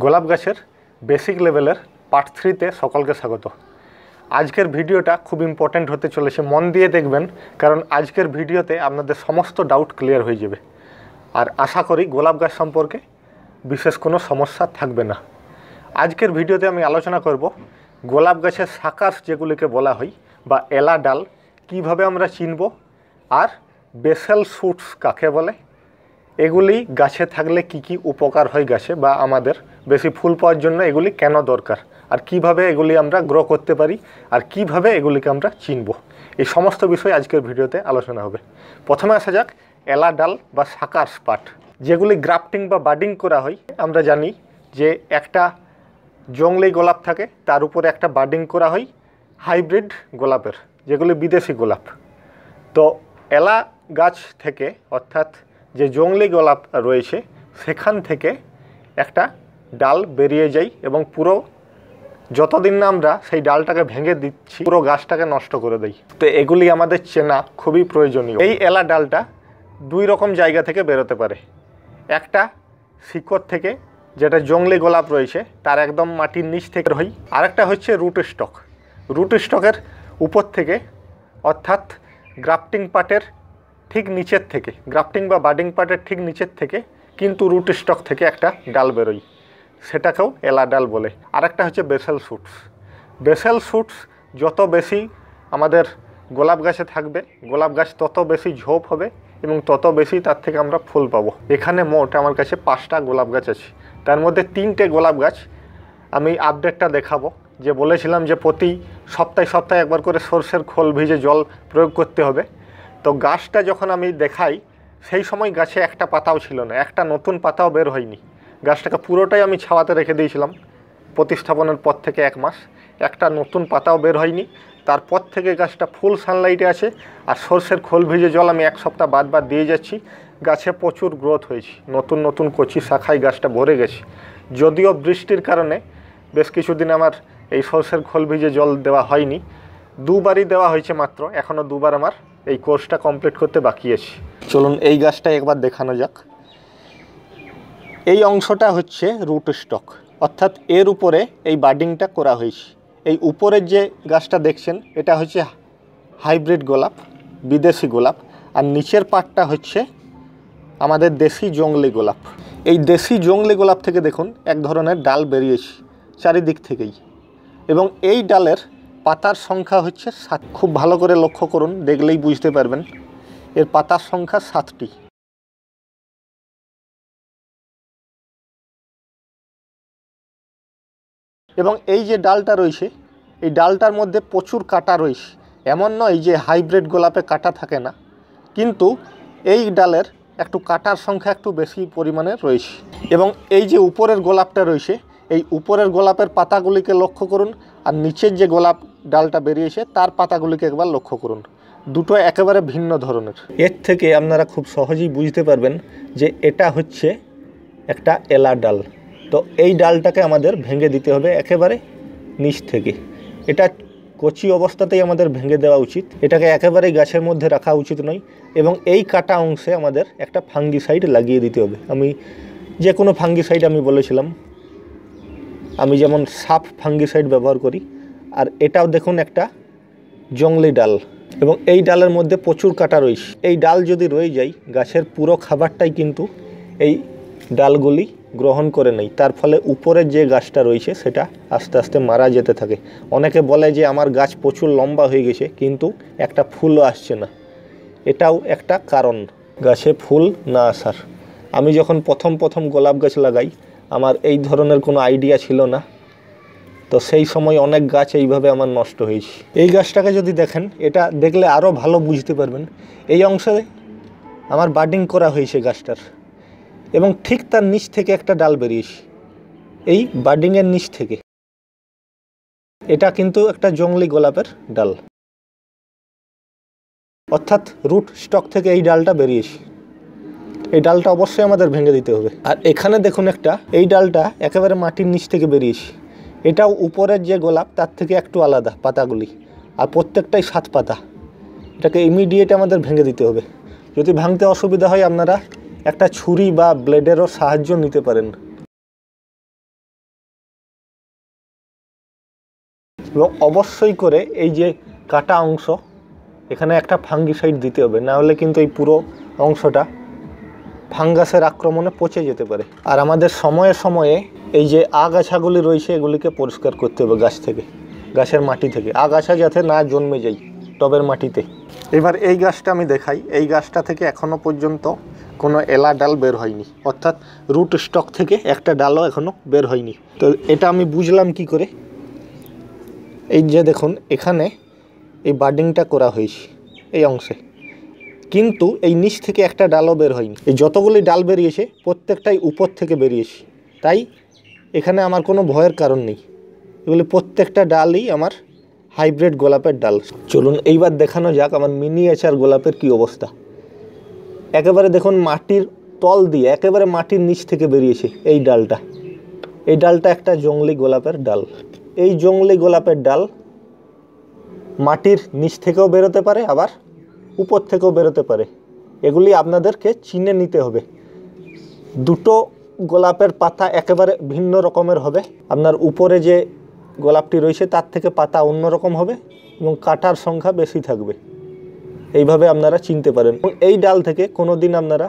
গোলাপ গাছের বেসিক লেভেলের পার্ট 3তে সকলকে স্বাগত। আজকের ভিডিওটা খুব ইম্পর্ট্যান্ট হতে চলেছে, মন দিয়ে দেখবেন, কারণ আজকের ভিডিওতে আপনাদের সমস্ত ডাউট ক্লিয়ার হয়ে যাবে। আর আশা করি গোলাপ গাছ সম্পর্কে বিশেষ কোনো সমস্যা থাকবে না। আজকের ভিডিওতে আমি আলোচনা করব গোলাপ গাছের শাখা যেগুলিকে বলা হয় বা এলা ডাল কিভাবে আমরা চিনব, আর বেসাল শুটস কাকে বলে, এগুলি গাছে থাকলে কি কি উপকার হয় গাছে বা আমাদের বেশি ফুল পাওয়ার জন্য এগুলি কেন দরকার, আর কিভাবে এগুলি আমরা গ্রো করতে পারি, আর কিভাবে এগুলিকে আমরা চিনব, এই সমস্ত বিষয় আজকের ভিডিওতে আলোচনা হবে। প্রথমে আসা যাক এলা ডাল বা শাখার পার্ট, যেগুলি গ্রাফটিং বা বাডিং করা হয়। আমরা জানি যে একটা জংলি গোলাপ থাকে, তার উপরে একটা বাডিং করা হয় হাইব্রিড গোলাপের, যেগুলি বিদেশি গোলাপ। তো এলা গাছ থেকে, অর্থাৎ যে জংলি গোলাপ রয়েছে সেখান থেকে একটা ডাল বেরিয়ে যায় এবং পুরো যতদিন না আমরা সেই ডালটাকে ভেঙে দিচ্ছি পুরো গাছটাকে নষ্ট করে দেয়। তো এগুলি আমাদের চেনা খুবই প্রয়োজনীয়। এই এলা ডালটা দুই রকম জায়গা থেকে বেরোতে পারে। একটা শিকড় থেকে, যেটা জংলি গোলাপ রয়েছে তার একদম মাটির নিচ থেকে হয়। আরেকটা হচ্ছে রুট স্টক। রুট স্টকের উপর থেকে, অর্থাৎ গ্রাফটিং পার্টের ঠিক নিচের থেকে, গ্রাফটিং বা বাডিং পার্টের ঠিক নিচের থেকে কিন্তু রুট স্টক থেকে একটা ডাল বেরোয়, সেটাকেও এলা ডাল বলে। আরেকটা হচ্ছে বেসাল শুটস। বেসাল শুটস যত বেশি আমাদের গোলাপ গাছে থাকবে, গোলাপ গাছ তত বেশি ঝোপ হবে এবং তত বেশি তার থেকে আমরা ফুল পাবো। এখানে মোট আমার কাছে 5টা গোলাপ গাছ আছে, তার মধ্যে 3টে গোলাপ গাছ আমি আপডেটটা দেখাবো। যে বলেছিলাম যে প্রতি সপ্তাহে একবার করে সরষের খোল ভিজে জল প্রয়োগ করতে হবে। তো গাছটা যখন আমি দেখাই সেই সময় গাছে একটা পাতাও ছিল না, একটা নতুন পাতাও বের হয়নি। গাছটাকে পুরোটাই আমি ছাওয়াতে রেখে দিয়েছিলাম প্রতিস্থাপনের পর থেকে 1 মাস, একটা নতুন পাতাও বের হয়নি। তারপর থেকে গাছটা ফুল সানলাইটে আছে, আর সরষের খোল ভিজে জল আমি 1 সপ্তাহ বাদ দিয়ে যাচ্ছি। গাছে প্রচুর গ্রোথ হয়েছে, নতুন নতুন কচি শাখায় গাছটা ভরে গেছে। যদিও বৃষ্টির কারণে বেশ কিছুদিন আমার এই সরষের খোল ভিজে জল দেওয়া হয়নি, 2বারই দেওয়া হয়েছে মাত্র। এখনও 2বার আমার এই কোর্সটা কমপ্লিট করতে বাকি আছে। চলুন এই গাছটা একবার দেখানো যাক। এই অংশটা হচ্ছে রুট স্টক, অর্থাৎ এর উপরে এই বাডিংটা করা হয়েছে। এই উপরের যে গাছটা দেখছেন এটা হচ্ছে হাইব্রিড গোলাপ, বিদেশি গোলাপ, আর নিচের পার্টটা হচ্ছে আমাদের দেশি জংলি গোলাপ। এই দেশি জংলি গোলাপ থেকে দেখুন এক ধরনের ডাল বেরিয়েছে চারিদিক থেকেই, এবং এই ডালের পাতার সংখ্যা হচ্ছে 7। খুব ভালো করে লক্ষ্য করুন, দেখলেই বুঝতে পারবেন এর পাতার সংখ্যা 7টি। এবং এই যে ডালটা রয়েছে এই ডালটার মধ্যে প্রচুর কাঁটা রয়েছে। এমন নয় যে হাইব্রিড গোলাপে কাঁটা থাকে না, কিন্তু এই ডালের একটু কাঁটার সংখ্যা একটু বেশি পরিমাণে রয়েছে। এবং এই যে উপরের গোলাপটা রয়েছে, এই উপরের গোলাপের পাতাগুলিকে লক্ষ্য করুন, আর নিচের যে গোলাপ ডালটা বেরিয়েছে তার পাতাগুলিকে একবার লক্ষ্য করুন, দুটো একেবারে ভিন্ন ধরনের। এর থেকে আপনারা খুব সহজেই বুঝতে পারবেন যে এটা হচ্ছে একটা এলা ডাল। তো এই ডালটাকে আমাদের ভেঙে দিতে হবে একেবারে নিচ থেকে। এটা কচি অবস্থাতেই আমাদের ভেঙে দেওয়া উচিত, এটাকে একেবারেই গাছের মধ্যে রাখা উচিত নয়। এবং এই কাটা অংশে আমাদের একটা ফাঙ্গিসাইড লাগিয়ে দিতে হবে। আমি যে কোনো ফাঙ্গিসাইড আমি বলেছিলাম, আমি যেমন সাফ ফাঙ্গিসাইড ব্যবহার করি। আর এটাও দেখুন একটা জংলি ডাল, এবং এই ডালের মধ্যে প্রচুর কাঁটা রয়েছে। এই ডাল যদি রয়ে যায়, গাছের পুরো খাবারটাই কিন্তু এই ডালগুলি গ্রহণ করে নেই, তার ফলে উপরের যে গাছটা রয়েছে সেটা আস্তে আস্তে মারা যেতে থাকে। অনেকে বলে যে আমার গাছ প্রচুর লম্বা হয়ে গেছে কিন্তু একটা ফুলও আসছে না, এটাও একটা কারণ গাছে ফুল না আসার। আমি যখন প্রথম গোলাপ গাছ লাগাই, আমার এই ধরনের কোনো আইডিয়া ছিল না, তো সেই সময় অনেক গাছ এইভাবে আমার নষ্ট হয়েছে। এই গাছটাকে যদি দেখেন, এটা দেখলে আরও ভালো বুঝতে পারবেন। এই অংশে আমার বাডিং করা হয়েছে গাছটার, এবং ঠিক তার নিচ থেকে একটা ডাল বেরিয়েছে, এই বাডিংয়ের নিচ থেকে। এটা কিন্তু একটা জংলি গোলাপের ডাল, অর্থাৎ রুট স্টক থেকে এই ডালটা বেরিয়েছে। এই ডালটা অবশ্যই আমাদের ভেঙে দিতে হবে। আর এখানে দেখুন একটা, এই ডালটা একেবারে মাটির নিচ থেকে বেরিয়েছে। এটাও উপরের যে গোলাপ তার থেকে একটু আলাদা পাতাগুলি, আর প্রত্যেকটাই 7 পাতা। এটাকে ইমিডিয়েট আমাদের ভেঙে দিতে হবে। যদি ভাঙতে অসুবিধা হয় আপনারা একটা ছুরি বা ব্লেডেরও সাহায্য নিতে পারেন। এবং অবশ্যই করে এই যে কাটা অংশ এখানে একটা ফাঙ্গিসাইড দিতে হবে, না হলে কিন্তু এই পুরো অংশটা ফাঙ্গাসের আক্রমণে পচে যেতে পারে। আর আমাদের সময়ে সময়ে এই যে আগাছাগুলি রয়েছে এগুলিকে পরিষ্কার করতে হবে গাছ থেকে, গাছের মাটি থেকে, আগাছা যাতে না জন্মে যায় টবের মাটিতে। এবার এই গাছটা আমি দেখাই, এই গাছটা থেকে এখনও পর্যন্ত কোনো এলা ডাল বের হয়নি, অর্থাৎ রুট স্টক থেকে একটা ডালও এখনও বের হয়নি। তো এটা আমি বুঝলাম কি করে, এই যে দেখুন এখানে এই বার্ডিংটা করা হয়েছে এই অংশে, কিন্তু এই নিচ থেকে একটা ডালও বের হয়নি। এই যতগুলি ডাল বেরিয়েছে প্রত্যেকটাই উপর থেকে বেরিয়েছে, তাই এখানে আমার কোনো ভয়ের কারণ নেই। এগুলি প্রত্যেকটা ডালই আমার হাইব্রিড গোলাপের ডাল। চলুন এইবার দেখানো যাক আমার মিনিয়েচার গোলাপের কি অবস্থা। একেবারে দেখুন মাটির তল দিয়ে একেবারে মাটির নিচ থেকে বেরিয়েছে এই ডালটা। এই ডালটা একটা জংলি গোলাপের ডাল। এই জংলি গোলাপের ডাল মাটির নিচ থেকেও বেরোতে পারে, আবার উপর থেকেও বেরোতে পারে। এগুলি আপনাদেরকে চিনে নিতে হবে। দুটো গোলাপের পাতা একেবারে ভিন্ন রকমের হবে। আপনার উপরে যে গোলাপটি রয়েছে তার থেকে পাতা অন্যরকম হবে এবং কাটার সংখ্যা বেশি থাকবে। এইভাবে আপনারা চিনতে পারেন। এই ডাল থেকে কোনো দিন আপনারা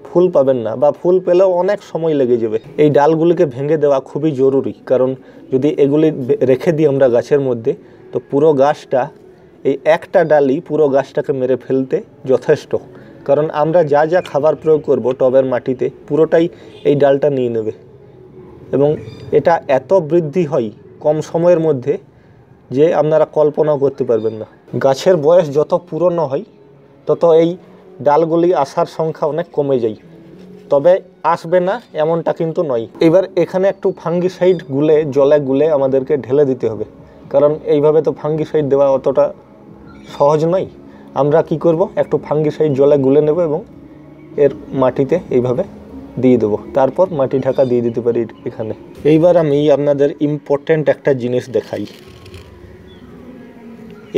ফুল পাবেন না, বা ফুল পেলেও অনেক সময় লেগে যাবে। এই ডালগুলিকে ভেঙে দেওয়া খুবই জরুরি, কারণ যদি এগুলি রেখে দিই আমরা গাছের মধ্যে, তো পুরো গাছটা, এই একটা ডালই পুরো গাছটাকে মেরে ফেলতে যথেষ্ট। কারণ আমরা যা যা খাবার প্রয়োগ করব টবের মাটিতে পুরোটাই এই ডালটা নিয়ে নেবে, এবং এটা এত বৃদ্ধি হয় কম সময়ের মধ্যে যে আপনারা কল্পনাও করতে পারবেন না। গাছের বয়স যত পুরনো হয় তত এই ডালগুলি আসার সংখ্যা অনেক কমে যায়, তবে আসবে না এমনটা কিন্তু নয়। এবার এখানে একটু ফাঙ্গিসাইড জলে গুলে আমাদেরকে ঢেলে দিতে হবে, কারণ এইভাবে তো ফাঙ্গিসাইড দেওয়া অতটা সহজ নয়। আমরা কি করব, একটু ফাঙ্গিসাইড জলে গুলে নেব এবং এর মাটিতে এইভাবে দিয়ে দেবো, তারপর মাটি ঢাকা দিয়ে দিতে পারি এখানে। এইবার আমি আপনাদের ইম্পর্ট্যান্ট একটা জিনিস দেখাই।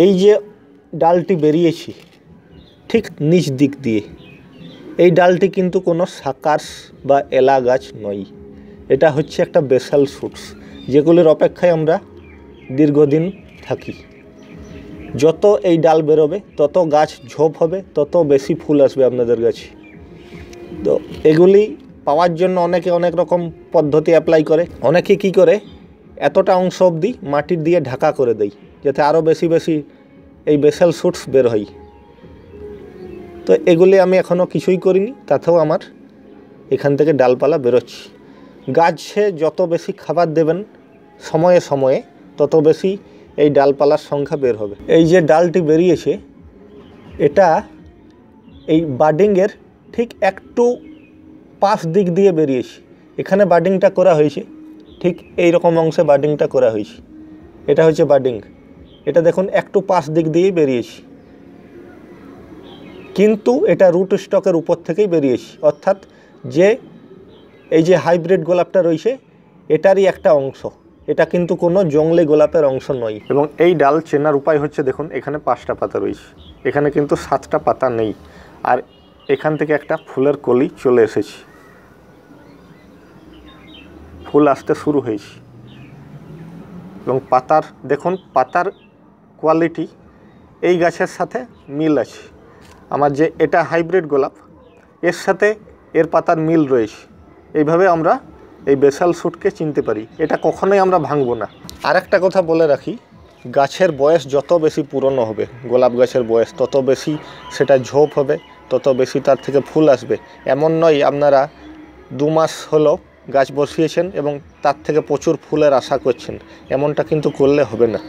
এই যে ডালটি বেরিয়েছি ঠিক নিচ দিক দিয়ে, এই ডালটি কিন্তু কোনো সাকার্স বা এলা গাছ নয়। এটা হচ্ছে একটা বেসাল শুটস, যেগুলির অপেক্ষায় আমরা দীর্ঘদিন থাকি। যত এই ডাল বেরোবে তত গাছ ঝোপ হবে, তত বেশি ফুল আসবে আপনাদের গাছে। তো এগুলি পাওয়ার জন্য অনেকে অনেক রকম পদ্ধতি অ্যাপ্লাই করে। অনেকে কি করে, এতটা অংশ অবধি মাটির দিয়ে ঢাকা করে দেয় যাতে আরও বেশি বেশি এই বেসাল শুটস বের হয়। তো এগুলি আমি এখনও কিছুই করিনি, তাতেও আমার এখান থেকে ডালপালা বেরোচ্ছে। গাছে যত বেশি খাবার দেবেন সময়ে সময়ে তত বেশি এই ডালপালার সংখ্যা বের হবে। এই যে ডালটি বেরিয়েছে এটা এই বার্ডিংয়ের ঠিক একটু পাশ দিক দিয়ে বেরিয়েছে। এখানে বার্ডিংটা করা হয়েছে, ঠিক এই রকম অংশে বার্ডিংটা করা হয়েছে। এটা হচ্ছে বার্ডিং। এটা দেখুন একটু পাশ দিক দিয়েই বেরিয়েছে, কিন্তু এটা রুট স্টকের উপর থেকেই বেরিয়েছে, অর্থাৎ যে এই যে হাইব্রিড গোলাপটা রয়েছে এটারই একটা অংশ। এটা কিন্তু কোনো জংলি গোলাপের অংশ নয়। এবং এই ডাল চেনার উপায় হচ্ছে, দেখুন এখানে 5টা পাতা রয়েছে, এখানে কিন্তু 7টা পাতা নেই। আর এখান থেকে একটা ফুলের কলি চলে এসেছে, ফুল আসতে শুরু হয়েছে। এবং পাতার দেখুন, পাতার কোয়ালিটি এই গাছের সাথে মিল আছে। আমার যে এটা হাইব্রিড গোলাপ, এর সাথে এর পাতার মিল রয়েছে। এইভাবে আমরা এই বেসাল শুটকে চিনতে পারি। এটা কখনোই আমরা ভাঙবো না। আর একটা কথা বলে রাখি, গাছের বয়স যত বেশি পুরনো হবে, গোলাপ গাছের বয়স তত বেশি সেটা ঝোপ হবে, তত বেশি তার থেকে ফুল আসবে। এমন নয় আপনারা 2 মাস হলো গাছ বসিয়েছেন এবং তার থেকে প্রচুর ফুলের আশা করছেন, এমনটা কিন্তু করলে হবে না।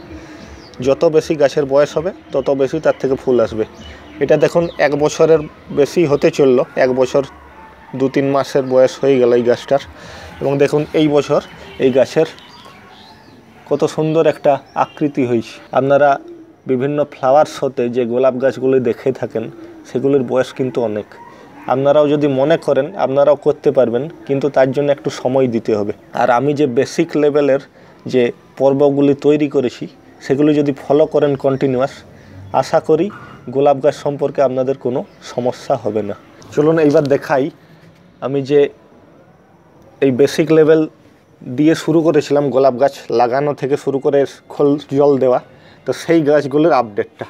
যত বেশি গাছের বয়স হবে তত বেশি তার থেকে ফুল আসবে। এটা দেখুন 1 বছরের বেশি হতে চললো, 1 বছর 2-3 মাসের বয়স হয়ে গেল এই গাছটার। এবং দেখুন এই বছর এই গাছের কত সুন্দর একটা আকৃতি হয়েছে। আপনারা বিভিন্ন ফ্লাওয়ার শোতে যে গোলাপ গাছগুলি দেখে থাকেন সেগুলির বয়স কিন্তু অনেক। আপনারাও যদি মনে করেন আপনারাও করতে পারবেন, কিন্তু তার জন্য একটু সময় দিতে হবে। আর আমি যে বেসিক লেভেলের যে পর্বগুলি তৈরি করেছি সেগুলি যদি ফলো করেন কন্টিনিউয়াস, আশা করি গোলাপ গাছ সম্পর্কে আপনাদের কোনো সমস্যা হবে না। চলুন এইবার দেখাই আমি যে এই বেসিক লেভেল দিয়ে শুরু করেছিলাম গোলাপ গাছ লাগানো থেকে শুরু করে খোল জল দেওয়া, তো সেই গাছগুলোর আপডেটটা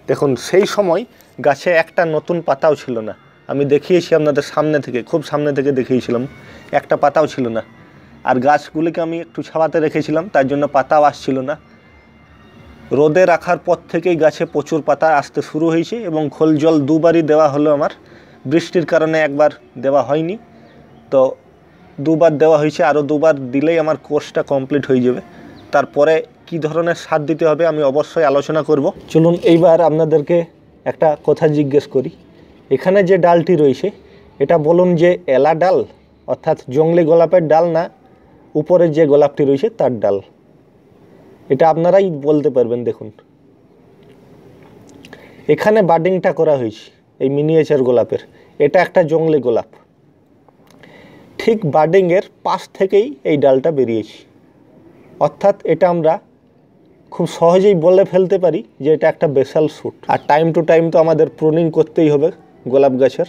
দেখুন। সেই সময় গাছে একটা নতুন পাতাও ছিল না, আমি দেখিয়েছি আপনাদের সামনে থেকে, খুব সামনে থেকে দেখিয়েছিলাম, একটা পাতাও ছিল না। আর গাছগুলিকে আমি একটু ছাওয়াতে রেখেছিলাম, তার জন্য পাতাও আসছিল না। রোদে রাখার পর থেকেই গাছে প্রচুর পাতা আসতে শুরু হয়েছে এবং খোল জল দুবারই দেওয়া হলো আমার। বৃষ্টির কারণে একবার দেওয়া হয়নি, তো দুবার দেওয়া হয়েছে, আরও দুবার দিলেই আমার কোর্সটা কমপ্লিট হয়ে যাবে। তারপরে কি ধরনের সার দিতে হবে আমি অবশ্যই আলোচনা করব। চলুন এইবার আপনাদেরকে একটা কথা জিজ্ঞেস করি, এখানে যে ডালটি রয়েছে এটা বলুন যে এলা ডাল অর্থাৎ জংলি গোলাপের ডাল, না উপরের যে গোলাপটি রয়েছে তার ডাল? এটা আপনারাই বলতে পারবেন। দেখুন এখানে বাডিংটা করা হয়েছে এই মিনিয়েচার গোলাপের, এটা একটা জংলি গোলাপ, ঠিক বাডিংয়ের পাশ থেকেই এই ডালটা বেরিয়েছে। অর্থাৎ এটা আমরা খুব সহজেই বলে ফেলতে পারি যে এটা একটা বেসাল শ্যুট। আর টাইম টু টাইম তো আমাদের প্রুনিং করতেই হবে গোলাপ গাছের।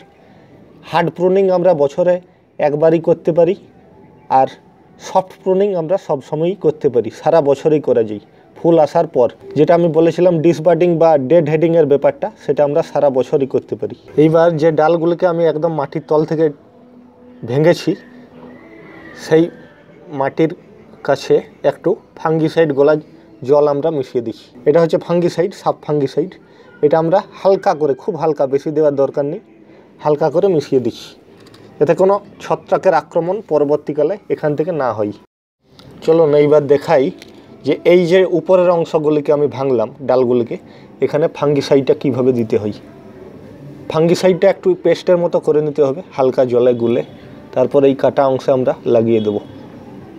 হার্ড প্রুনিং আমরা বছরে একবারই করতে পারি, আর সফট প্রুনিং আমরা সবসময়ই করতে পারি, সারা বছরই করা যায়। ফুল আসার পর যেটা আমি বলেছিলাম ডিসবার্ডিং বা ডেড হেডিংয়ের ব্যাপারটা, সেটা আমরা সারা বছরই করতে পারি। এইবার যে ডালগুলোকে আমি একদম মাটির তল থেকে ভেঙেছি, সেই মাটির কাছে একটু ফাঙ্গিসাইড গোলা জল আমরা মিশিয়ে দিচ্ছি। এটা হচ্ছে ফাঙ্গিসাইড, সাব ফাঙ্গিসাইড। এটা আমরা হালকা করে, খুব হালকা, বেশি দেওয়ার দরকার নেই, হালকা করে মিশিয়ে দিচ্ছি, যাতে কোনো ছত্রাকের আক্রমণ পরবর্তীকালে এখান থেকে না হয়। চলুন এইবার দেখাই যে এই যে উপরের অংশগুলিকে আমি ভাঙলাম ডালগুলিকে, এখানে ফাঙ্গিসাইডটা কিভাবে দিতে হয়। ফাঙ্গিসাইডটা একটু পেস্টের মতো করে নিতে হবে, হালকা জলে গুলে, তারপর এই কাটা অংশে আমরা লাগিয়ে দেবো।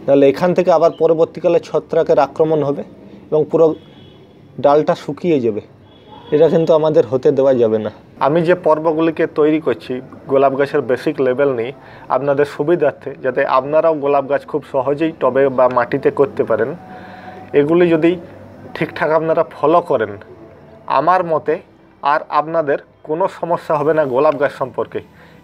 তাহলে এখান থেকে আবার পরবর্তীকালে ছত্রাকের আক্রমণ হবে এবং পুরো ডালটা শুকিয়ে যাবে। এটা কিন্তু আমাদের হতে দেওয়া যাবে না। আমি যে পর্বগুলিকে তৈরি করছি গোলাপ গাছের বেসিক লেভেল নিয়ে আপনাদের সুবিধার্থে, যাতে আপনারাও গোলাপ গাছ খুব সহজেই টবে বা মাটিতে করতে পারেন, এগুলি যদি ঠিকঠাক আপনারা ফলো করেন, আমার মতে আর আপনাদের কোনো সমস্যা হবে না গোলাপ গাছ সম্পর্কে।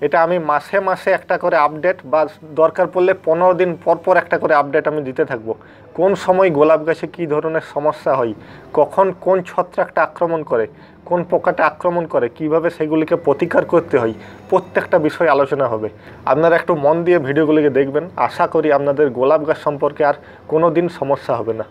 এটা আমি মাসে মাসে একটা করে আপডেট, বা দরকার পড়লে 15 দিন পর পর একটা করে আপডেট আমি দিতে থাকবো। কোন সময় গোলাপ গাছে কী ধরনের সমস্যা হয়, কখন কোন ছত্রাকটা আক্রমণ করে, কোন পোকাটা আক্রমণ করে, কিভাবে সেগুলিকে প্রতিকার করতে হয়, প্রত্যেকটা বিষয় আলোচনা হবে। আপনারা একটু মন দিয়ে ভিডিওগুলিকে দেখবেন, আশা করি আপনাদের গোলাপ গাছ সম্পর্কে আর কোনো দিন সমস্যা হবে না।